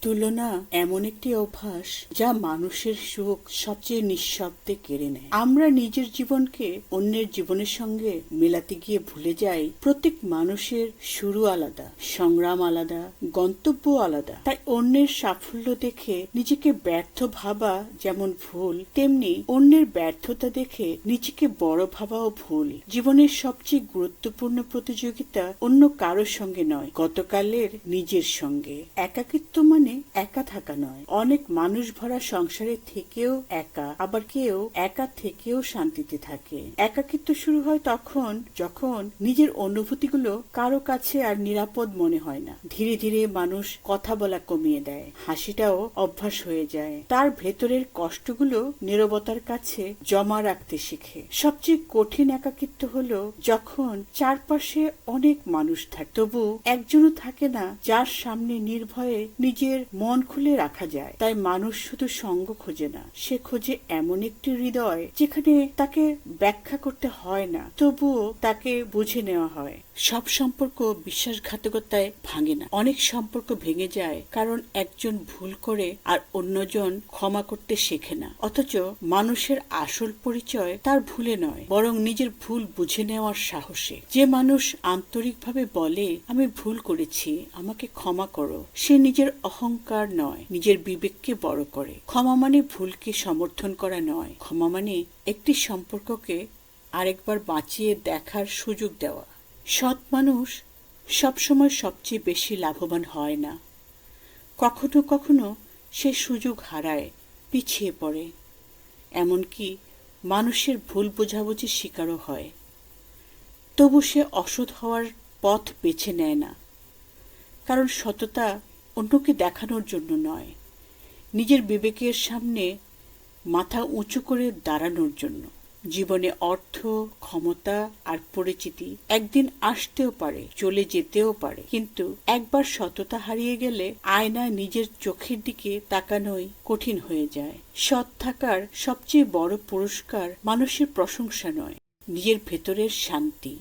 তুলনা এমন একটি অভ্যাস যা মানুষের সুখ সবচেয়ে নিঃশব্দে কেড়ে নেয়। আমরা নিজের জীবনকে অন্যের জীবনের সঙ্গে মেলাতে গিয়ে ভুলে যাই প্রত্যেক মানুষের শুরু আলাদা, সংগ্রাম আলাদা, গন্তব্য আলাদা। তাই অন্যের সাফল্য দেখে নিজেকে ব্যর্থ ভাবা যেমন ভুল, তেমনি অন্যের ব্যর্থতা দেখে নিজেকে বড় ভাবাও ভুল। জীবনের সবচেয়ে গুরুত্বপূর্ণ প্রতিযোগিতা অন্য কারোর সঙ্গে নয়, গতকালের নিজের সঙ্গে। একাকিত্ব মানে একা থাকা নয়। অনেক মানুষ ভরা সংসারে থেকেও একা, আবার কেউ একা থেকেও শান্তিতে থাকে। একাকিত্ব শুরু হয় তখন যখন নিজের অনুভূতিগুলো কারো কাছে আর নিরাপদ মনে হয় না। ধীরে ধীরে মানুষ কথা বলা কমিয়ে দেয়, হাসিটাও অভ্যাস হয়ে যায়। তার ভেতরের কষ্টগুলো নীরবতার কাছে জমা রাখতে শিখে। সবচেয়ে কঠিন একাকিত্ব হলো যখন চারপাশে অনেক মানুষ থাকে, তবু একজনও থাকে না যার সামনে নির্ভয়ে নিজের মন খুলে রাখা যায়। তাই মানুষ শুধু সঙ্গ খোঁজে না, সে খোঁজে এমন একটি হৃদয় যেখানে তাকে ব্যাখ্যা করতে হয় না, তবুও তাকে বুঝে নেওয়া হয়। সব সম্পর্ক বিশ্বাসঘাতকতায় ভাঙে না। অনেক সম্পর্ক ভেঙে যায় কারণ একজন ভুল করে আর অন্যজন ক্ষমা করতে শেখে না। অথচ মানুষের আসল পরিচয় তার ভুলে নয়, বরং নিজের ভুল বুঝে নেওয়ার সাহসে। যে মানুষ আন্তরিকভাবে বলে আমি ভুল করেছি, আমাকে ক্ষমা করো, সে নিজের অহংকার নয়, নিজের বিবেককে বড় করে। ক্ষমা মানে ভুলকে সমর্থন করা নয়, ক্ষমা মানে একটি সম্পর্ককে আরেকবার বাঁচিয়ে দেখার সুযোগ দেওয়া। সৎ মানুষ সবসময় সবচেয়ে বেশি লাভবান হয় না। কখনো কখনো সে সুযোগ হারায়, পিছিয়ে পড়ে, এমনকি মানুষের ভুল বোঝাবুঝির শিকারও হয়। তবু সে অসৎ হওয়ার পথ বেছে নেয় না, কারণ সততা অন্যকে দেখানোর জন্য নয়, নিজের বিবেকের সামনে মাথা উঁচু করে দাঁড়ানোর জন্য। জীবনে অর্থ, ক্ষমতা আর পরিচিতি একদিন আসতেও পারে, চলে যেতেও পারে, কিন্তু একবার সততা হারিয়ে গেলে আয়নায় নিজের চোখের দিকে তাকানোই কঠিন হয়ে যায়। সৎ থাকার সবচেয়ে বড় পুরস্কার মানুষের প্রশংসা নয়, নিজের ভেতরের শান্তি।